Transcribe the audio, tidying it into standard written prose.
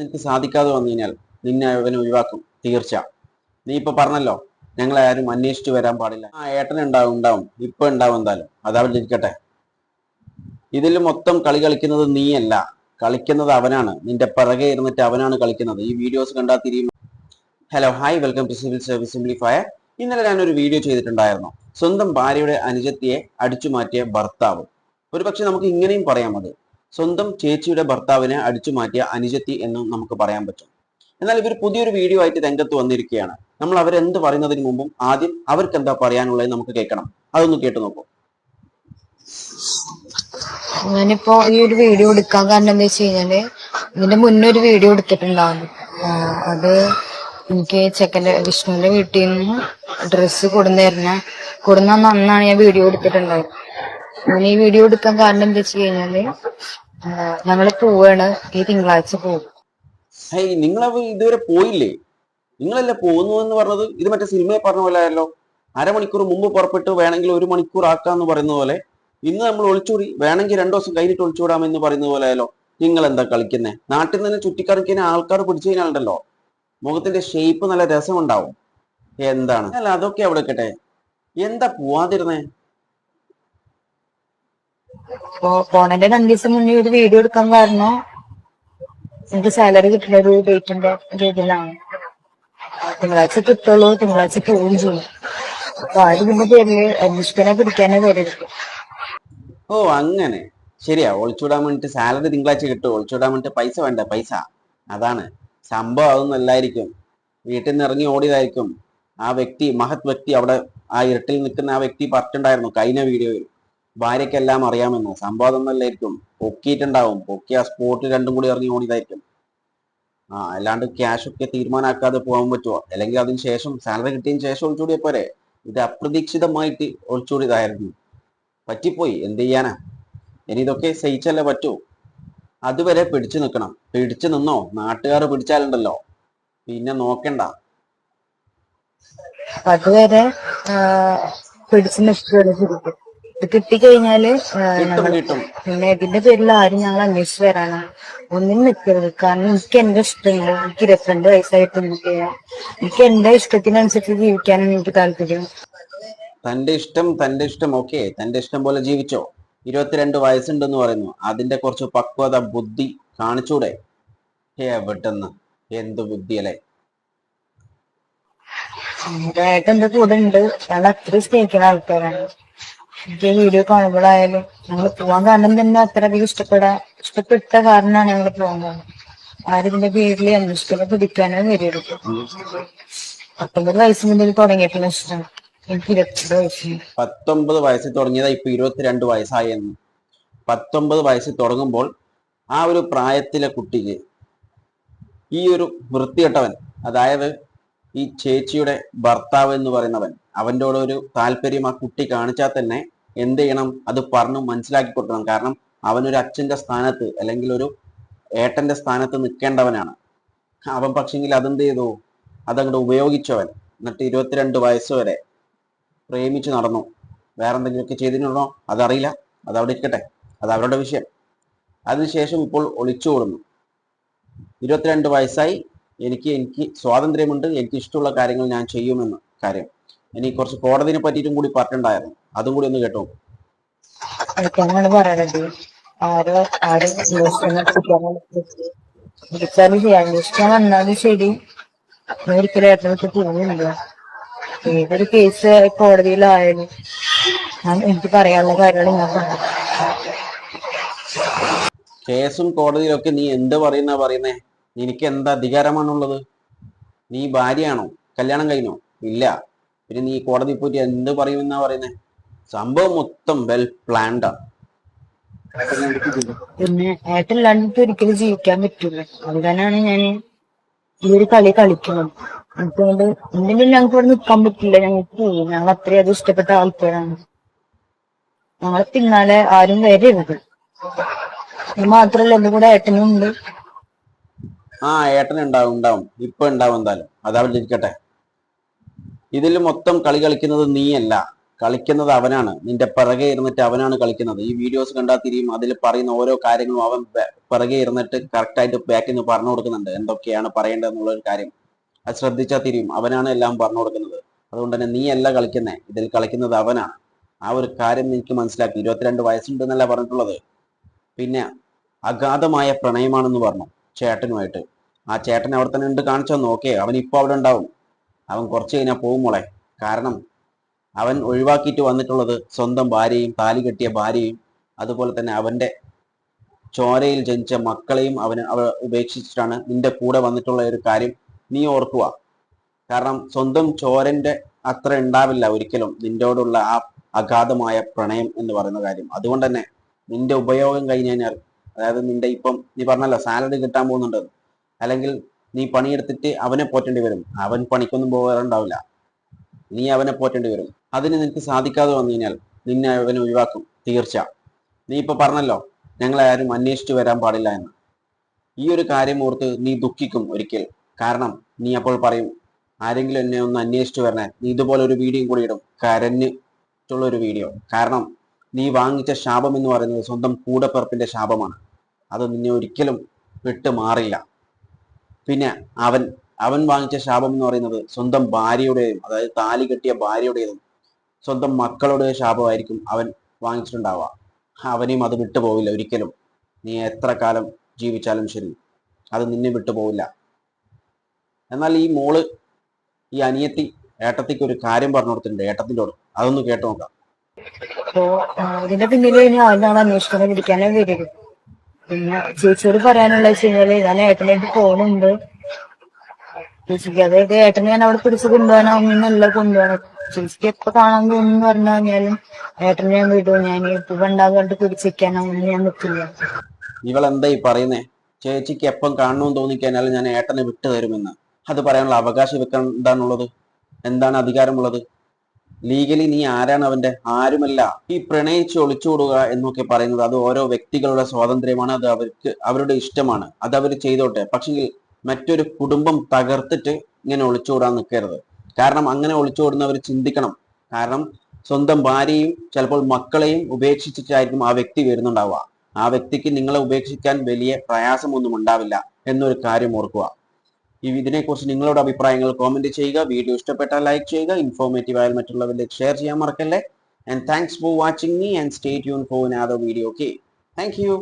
നിനക്ക് സാധിക്കാതെ വന്നു കഴിഞ്ഞാൽ നിന്നെ അവൻ ഒഴിവാക്കും തീർച്ച. നീ ഇപ്പൊ പറഞ്ഞല്ലോ ഞങ്ങളെ ആരും അന്വേഷിച്ചു വരാൻ പാടില്ല. ആ ഏട്ടൻ ഉണ്ടാവും ഇപ്പൊ ഉണ്ടാവും എന്തായാലും അതവരിരിക്കട്ടെ. ഇതിൽ മൊത്തം കളി കളിക്കുന്നത് നീയല്ല, കളിക്കുന്നത് അവനാണ്. നിന്റെ പിറകെ ഇരുന്നിട്ട് അവനാണ് കളിക്കുന്നത്. ഈ വീഡിയോസ് കണ്ടാൽ തിരിയും. Hello hi, welcome to civil service simplifier. ഇന്നലെ ഞാനൊരു വീഡിയോ ചെയ്തിട്ടുണ്ടായിരുന്നു, സ്വന്തം ഭാര്യയുടെ അനുജത്തിയെ അടിച്ചു മാറ്റിയ ഭർത്താവ്. ഒരു പക്ഷെ നമുക്ക് ഇങ്ങനെയും പറയാം, അത് സ്വന്തം ചേച്ചിയുടെ ഭർത്താവിനെ അടിച്ചു മാറ്റിയ അനുജത്തി എന്നും നമുക്ക് പറയാൻ പറ്റും. എന്നാൽ ഇവർ പുതിയൊരു വീഡിയോ ആയിട്ട് രംഗത്ത് വന്നിരിക്കുകയാണ്. നമ്മൾ അവരെന്ത് പറയുന്നതിന് മുമ്പും ആദ്യം അവർക്ക് എന്താ പറയാനുള്ളത് നമുക്ക് കേൾക്കണം. അതൊന്ന് കേട്ടു നോക്കൂ. ഞാനിപ്പോ ഈ ഒരു വീഡിയോ എടുക്കാൻ കാരണം എന്താ വെച്ച് കഴിഞ്ഞാല്, ഇതിന്റെ മുന്നേ ഒരു വീഡിയോ എടുത്തിട്ടുണ്ടാവും. അത് എനിക്ക് ചെക്കന്റെ വിഷ്ണുവിന്റെ വീട്ടിൽ നിന്ന് ഡ്രസ്സ് കൊടുന്ന അന്നാണ് ഞാൻ വീഡിയോ എടുത്തിട്ടുണ്ടായത്. ഞാൻ ഈ വീഡിയോ എടുക്കാൻ കാരണം എന്താ വെച്ച് കഴിഞ്ഞാല്, ഞങ്ങള് പോവാണ്, ഈ തിങ്കളാഴ്ച പോകും. ഹേയ്, നിങ്ങളവ ഇതുവരെ പോയില്ലേ? നിങ്ങളല്ലേ പോകുന്നു എന്ന് പറഞ്ഞത്? ഇത് മറ്റേ സിനിമയെ പറഞ്ഞ പോലെ ആയല്ലോ. അരമണിക്കൂർ മുമ്പ് പുറപ്പെട്ട് വേണമെങ്കിൽ 1 മണിക്കൂർ ആക്കാന്ന് പറയുന്ന പോലെ ഇന്ന് നമ്മൾ ഒളിച്ചോടി, വേണമെങ്കിൽ 2 ദിവസം കഴിഞ്ഞിട്ട് ഒളിച്ചോടാമെന്ന് പറയുന്ന പോലെ ആയാലോ. നിങ്ങൾ എന്താ കളിക്കുന്നേ? നാട്ടിൽ നിന്ന് ചുറ്റിക്കറക്കിയ ആൾക്കാർ പിടിച്ചു കഴിഞ്ഞാലുണ്ടല്ലോ, മുഖത്തിന്റെ ഷേപ്പ് നല്ല രസമുണ്ടാവും. എന്താണ് അല്ല, അതൊക്കെ അവിടെ കേട്ടെ, എന്താ പോവാതിരുന്നേ? പോണന്റെ 2 ദിവസം മുന്നേ ഒരു വീഡിയോ എടുക്കാൻ കാരണം എനിക്ക് സാലറി കിട്ടുന്ന ഒരു ഡേറ്റിന്റെ രീതിയിലാണ്. തിങ്കളാഴ്ച കിട്ടുള്ളൂ, തിങ്കളാഴ്ച പോവുകയും ചെയ്യും. അപ്പൊ ഇതിന്റെ പേരില് അന്വേഷിക്കാനെ പിടിക്കാനേ വരരുത്. ഓ അങ്ങനെ, ശരിയാ. ഒളിച്ചോടാൻ വേണ്ടിട്ട് സാലറി തിങ്കളാഴ്ച കിട്ടും, ഒളിച്ചോടാൻ വേണ്ടിട്ട് പൈസ വേണ്ട, പൈസ. അതാണ് സംഭവം. അതൊന്നും അല്ലായിരിക്കും, വീട്ടിൽ നിന്ന് ഇറങ്ങി ഓടിയതായിരിക്കും. ആ വ്യക്തി, മഹത് വ്യക്തി, അവിടെ ആ ഇരുട്ടിൽ നിൽക്കുന്ന ആ വ്യക്തി പറഞ്ഞിട്ടുണ്ടായിരുന്നു കഴിഞ്ഞ വീഡിയോയിൽ, ഭാര്യയ്ക്കെല്ലാം അറിയാമെന്ന്. സംഭവം അതൊന്നും അല്ലായിരിക്കും, പൊക്കിയിട്ടുണ്ടാവും. പൊക്കി ആ സ്പോട്ടിൽ രണ്ടും കൂടി ഇറങ്ങി ഓടിയതായിരിക്കും. അല്ലാണ്ട് ക്യാഷ് ഒക്കെ തീരുമാനമാക്കാതെ പോകാൻ പറ്റുമോ? അല്ലെങ്കിൽ അതിന് ശേഷം, സാലറി കിട്ടിയതിന് ശേഷം ഒളിച്ചോടിയ പോരെ? ഇത് അപ്രതീക്ഷിതമായിട്ട് ഒളിച്ചോടിയതായിരുന്നു, പറ്റിപ്പോയി. എന്ത് ചെയ്യാനാ? ഇനി ഇതൊക്കെ സഹിച്ചല്ലേ പറ്റൂ. അതുവരെ പിടിച്ചു നിൽക്കണം. പിടിച്ചു നിന്നോ, നാട്ടുകാർ പിടിച്ചാലുണ്ടല്ലോ പിന്നെ നോക്കണ്ട. അതുവരെ പിടിച്ചു നിൽക്കുകയാണ് ശരിക്കും. ഇത് കിട്ടിക്കഴിഞ്ഞാല് കിട്ടും കിട്ടും. പിന്നെ ഇതിന്റെ പേരിൽ ആരും ഞങ്ങൾ അന്വേഷിച്ചു വരാനാണ്. ഒന്നിനും നിൽക്കരുത്. കാരണം എനിക്ക് എന്റെ ഇഷ്ടമുണ്ട്. എനിക്ക് 22 വയസ്സായിട്ട് എനിക്ക് എന്റെ ഇഷ്ടത്തിനനുസരിച്ച് ജീവിക്കാനാണ് എനിക്ക് താല്പര്യം. തന്റെ ഇഷ്ടം ഓക്കെ, തന്റെ ഇഷ്ടം പോലെ ജീവിച്ചോ. 22 വയസ്സുണ്ടെന്ന് പറയുന്നു, അതിന്റെ കുറച്ച് പക്വത, ബുദ്ധി കാണിച്ചൂടെ? എവിടെന്ന് എന്ത് ബുദ്ധിയല്ലേ? ഏട്ടൻ എന്റെ കൂടെ ഉണ്ട്. ഞങ്ങൾ അത്രയും സ്നേഹിക്കുന്ന ആൾക്കാരാണ്. എനിക്ക് വീഡിയോ കാണുമ്പോഴായാലും ഞങ്ങൾ പോവാൻ കാരണം തന്നെ അത്രയധികം ഇഷ്ടപ്പെട്ട കാരണമാണ് ഞങ്ങൾ പോകുന്നത്. ആരും ഇതിന്റെ പേരിൽ അന്വേഷിക്കാനോ പിടിക്കാനോ വരരുത്. 19 വയസ്സ് മുതൽ തുടങ്ങിയിട്ടുള്ള ഇഷ്ടം എനിക്ക് 22 വയസ്സ്. 19 വയസ്സിൽ തുടങ്ങിയതാ, ഇപ്പൊ 22 വയസ്സായെന്ന്. 19 വയസ്സിൽ തുടങ്ങുമ്പോൾ ആ ഒരു പ്രായത്തിലെ കുട്ടിക്ക് ഈ ഒരു വൃത്തികെട്ടവൻ, അതായത് ഈ ചേച്ചിയുടെ ഭർത്താവ് എന്ന് പറയുന്നവൻ, അവൻ്റെ കൂടെ ഒരു താല്പര്യം ആ കുട്ടി കാണിച്ചാൽ തന്നെ എന്ത് ചെയ്യണം? അത് പറഞ്ഞു മനസ്സിലാക്കി കൊടുക്കണം. കാരണം അവനൊരു അച്ഛന്റെ സ്ഥാനത്ത്, അല്ലെങ്കിൽ ഒരു ഏട്ടന്റെ സ്ഥാനത്ത് നിൽക്കേണ്ടവനാണ് അവൻ. പക്ഷെങ്കിൽ അതെന്ത് ചെയ്തു? അതങ്ങോട്ട് ഉപയോഗിച്ചവൻ. എന്നിട്ട് 22 വയസ്സ് വരെ പ്രേമിച്ചു നടന്നു. വേറെ എന്തെങ്കിലുമൊക്കെ ചെയ്തിട്ടുണ്ടോ അതറിയില്ല, അതവിടെ ഇരിക്കട്ടെ, അത് അവരുടെ വിഷയം. അതിനുശേഷം ഇപ്പോൾ ഒളിച്ചോടുന്നു. 22 വയസ്സായി, എനിക്ക് സ്വാതന്ത്ര്യമുണ്ട്, എനിക്ക് ഇഷ്ടമുള്ള കാര്യങ്ങൾ ഞാൻ ചെയ്യുമെന്ന് കാര്യം. ഇനി കുറച്ച് കോടതിനെ പറ്റിയിട്ടും കൂടി പറഞ്ഞിട്ടുണ്ടായിരുന്നു, അതും കൂടി ഒന്ന് കേട്ടോ. എനിക്കാണ് പറയണത്, ആരും വിളിച്ചാലും ശരി, അന്വേഷിക്കാൻ വന്നാലും ശരി, ഒരിക്കലും ഏട്ടനൊക്കെ തോന്നുന്നില്ല. ഏതൊരു കേസ് കോടതിയിലായാലും എനിക്ക് പറയാനുള്ള കാര്യങ്ങൾ ഞാൻ പറഞ്ഞു. കേസും കോടതിയിലൊക്കെ നീ എന്ത് പറയുന്നേ? നിനക്ക് എന്ത് അധികാരമാണുള്ളത്? നീ ഭാര്യയാണോ? കല്യാണം കഴിഞ്ഞോ? ഇല്ല. പിന്നെ നീ കോടതി പോയിട്ട് എന്ത് പറയുമെന്നാ പറയുന്നേ? സംഭവം മൊത്തം വെൽ പ്ലാൻഡാണ്. പിന്നെ ഏട്ടനില്ലാണ്ട് ഒരിക്കലും ജീവിക്കാൻ പറ്റൂല. അതുകൊണ്ടാണ് ഞാൻ ഈ ഒരു കളി കളിക്കുന്നത്. അതുകൊണ്ട് എന്തെങ്കിലും ഞങ്ങൾക്ക് ഇവിടെ നിൽക്കാൻ പറ്റില്ല, ഞങ്ങൾക്ക് പോയി. ഞങ്ങൾ അത്രയും ഇഷ്ടപ്പെട്ട ആൾക്കാരാണ്. ഞങ്ങളെ പിന്നാലെ ആരും വരരുത്. അത് മാത്രല്ല എന്റെ കൂടെ ഏട്ടനും ഉണ്ട്. ഏട്ടൻ ഉണ്ടാവും ഇപ്പൊ ഉണ്ടാവും എന്തായാലും, അതവിടെ ഇരിക്കട്ടെ. ഇതിൽ മൊത്തം കളി കളിക്കുന്നത് നീയല്ല, കളിക്കുന്നത് അവനാണ്. നിന്റെ പിറകെ ഇരുന്നിട്ട് അവനാണ് കളിക്കുന്നത്. ഈ വീഡിയോസ് കണ്ടാൽ തിരിയും. അതിൽ പറയുന്ന ഓരോ കാര്യങ്ങളും അവൻ പിറകെ ഇരുന്നിട്ട് കറക്റ്റായിട്ട് ബാക്കിൽ നിന്ന് പറഞ്ഞു കൊടുക്കുന്നുണ്ട്, എന്തൊക്കെയാണ് പറയേണ്ടതെന്നുള്ള ഒരു കാര്യം. അത് ശ്രദ്ധിച്ചാൽ തിരിയും. അവനാണ് എല്ലാം പറഞ്ഞു കൊടുക്കുന്നത്. അതുകൊണ്ട് തന്നെ നീ അല്ല കളിക്കുന്നേ, ഇതിൽ കളിക്കുന്നത് അവനാണ്. ആ ഒരു കാര്യം എനിക്ക് മനസ്സിലാക്കി. 22 വയസ്സുണ്ട് എന്നല്ല പറഞ്ഞിട്ടുള്ളത്. പിന്നെ അഗാധമായ പ്രണയമാണെന്ന് പറഞ്ഞു ചേട്ടനുമായിട്ട്. ആ ചേട്ടൻ അവിടെ തന്നെ ഉണ്ട്, കാണിച്ചു തന്നു. ഓക്കെ, അവൻ ഇപ്പോൾ അവിടെ ഉണ്ടാവും. അവൻ കുറച്ച് കഴിഞ്ഞാൽ പോകും മോളെ. കാരണം അവൻ ഒഴിവാക്കിയിട്ട് വന്നിട്ടുള്ളത് സ്വന്തം ഭാര്യയും, താലി കെട്ടിയ ഭാര്യയും, അതുപോലെ തന്നെ അവന്റെ ചോരയിൽ ജനിച്ച മക്കളെയും അവ ഉപേക്ഷിച്ചിട്ടാണ് നിന്റെ കൂടെ വന്നിട്ടുള്ള ഒരു കാര്യം നീ ഓർക്കുക. കാരണം സ്വന്തം ചോരന്റെ അത്ര ഉണ്ടാവില്ല ഒരിക്കലും നിന്നോടുള്ള ആ അഗാധമായ പ്രണയം എന്ന് പറയുന്ന കാര്യം. അതുകൊണ്ട് തന്നെ നിന്റെ ഉപയോഗം കഴിഞ്ഞ് കഴിഞ്ഞാൽ, അതായത് നിന്റെ ഇപ്പം നീ പറഞ്ഞല്ലോ സാലറി കിട്ടാൻ പോകുന്നുണ്ട്, അല്ലെങ്കിൽ നീ പണിയെടുത്തിട്ട് അവനെ പോറ്റേണ്ടി വരും. അവൻ പണിക്കൊന്നും പോകാറുണ്ടാവില്ല, നീ അവനെ പോറ്റേണ്ടി വരും. അതിന് നിനക്ക് സാധിക്കാതെ വന്നു കഴിഞ്ഞാൽ നിന്നെ അവൻ ഒഴിവാക്കും തീർച്ച. നീ ഇപ്പൊ പറഞ്ഞല്ലോ ഞങ്ങളെ ആരും അന്വേഷിച്ചു വരാൻ പാടില്ല എന്ന്. ഈ ഒരു കാര്യം ഓർത്ത് നീ ദുഃഖിക്കും ഒരിക്കൽ. കാരണം നീ അപ്പോൾ പറയും, ആരെങ്കിലും എന്നെ ഒന്ന് അന്വേഷിച്ചു വരണേ. നീ ഇതുപോലെ ഒരു വീഡിയോ കൂടി ഇടും, കരഞ്ഞിട്ടുള്ള ഒരു വീഡിയോ. കാരണം നീ വാങ്ങിച്ച ശാപം എന്ന് പറയുന്നത് സ്വന്തം കൂടപ്പിറപ്പിന്റെ ശാപമാണ്. അത് നിന്നെ ഒരിക്കലും വിട്ട് മാറില്ല. പിന്നെ അവൻ വാങ്ങിച്ച ശാപം എന്ന് പറയുന്നത് സ്വന്തം ഭാര്യയുടെയും, അതായത് താലി കെട്ടിയ ഭാര്യയുടേതും സ്വന്തം മക്കളുടെ ശാപമായിരിക്കും അവൻ വാങ്ങിച്ചിട്ടുണ്ടാവുക. അവനെയും അത് വിട്ടുപോവില്ല ഒരിക്കലും. നീ എത്ര കാലം ജീവിച്ചാലും ശരി, അത് നിന്നെ വിട്ടുപോവില്ല. എന്നാൽ ഈ മോള്, ഈ അനിയത്തി ഏട്ടത്തിക്ക് ഒരു കാര്യം പറഞ്ഞു കൊടുത്തിട്ടുണ്ട് ഏട്ടത്തിനോട്. അതൊന്ന് കേട്ടു നോക്കാം. അപ്പോ ഇതിന്റെ പിന്നില് ഇനി ആരാണ് അന്വേഷണം പിടിക്കാനേ വരും. പിന്നെ ചേച്ചിയോട് പറയാനുള്ള വെച്ച് കഴിഞ്ഞാല് ഞാൻ ഏട്ടനായിട്ട് പോകുന്നുണ്ട്. ചേച്ചിക്ക് അതായത് ഏട്ടനെ ഞാൻ അവിടെ പിടിച്ച് കൊണ്ടുപോകാനല്ല കൊണ്ടുപോകണം. ചേച്ചിക്ക് എപ്പോ കാണാൻ തോന്നുന്നു പറഞ്ഞു കഴിഞ്ഞാലും ഏട്ടനെ ഞാൻ വിടും. ഞാൻ ഇപ്പൊ കണ്ടാന്ന് പറഞ്ഞിട്ട് പിടിച്ചിരിക്കാനൊന്നും ഞാൻ നിൽക്കില്ല. ഇവളെന്താ ഈ പറയുന്നേ? ചേച്ചിക്ക് എപ്പം കാണണമെന്ന് തോന്നിക്കഴിഞ്ഞാൽ ഞാൻ ഏട്ടനെ വിട്ടു തരുമെന്ന്. അത് പറയാനുള്ള അവകാശം ഇവക്ക് എന്താണുള്ളത്? എന്താണ് അധികാരമുള്ളത്? ലീഗലി നീ ആരാണ് അവന്റെ? ആരുമല്ല. ഈ പ്രണയിച്ച് ഒളിച്ചോടുക എന്നൊക്കെ പറയുന്നത് അത് ഓരോ വ്യക്തികളുടെ സ്വാതന്ത്ര്യമാണ്. അത് അവരുടെ ഇഷ്ടമാണ്. അത് അവർ ചെയ്തോട്ടെ. പക്ഷെങ്കിൽ മറ്റൊരു കുടുംബം തകർത്തിട്ട് ഇങ്ങനെ ഒളിച്ചോടാൻ നിൽക്കരുത്. കാരണം അങ്ങനെ ഒളിച്ചോടുന്നവർ ചിന്തിക്കണം. കാരണം സ്വന്തം ഭാര്യയും ചിലപ്പോൾ മക്കളെയും ഉപേക്ഷിച്ചിട്ടായിരിക്കും ആ വ്യക്തി വരുന്നുണ്ടാവുക. ആ വ്യക്തിക്ക് നിങ്ങളെ ഉപേക്ഷിക്കാൻ വലിയ പ്രയാസമൊന്നും ഉണ്ടാവില്ല എന്നൊരു കാര്യം ഓർക്കുക. ഇതിനെക്കുറിച്ച് നിങ്ങളുടെ അഭിപ്രായങ്ങൾ കോമെന്റ് ചെയ്യുക. വീഡിയോ ഇഷ്ടപ്പെട്ടാൽ ലൈക്ക് ചെയ്യുക. ഇൻഫോർമേറ്റീവ് ആയാൽ മറ്റുള്ളവരിലേക്ക് ഷെയർ ചെയ്യാൻ മറക്കല്ലേ. And thanks for watching me and stay tune for another video. Okay, thank you.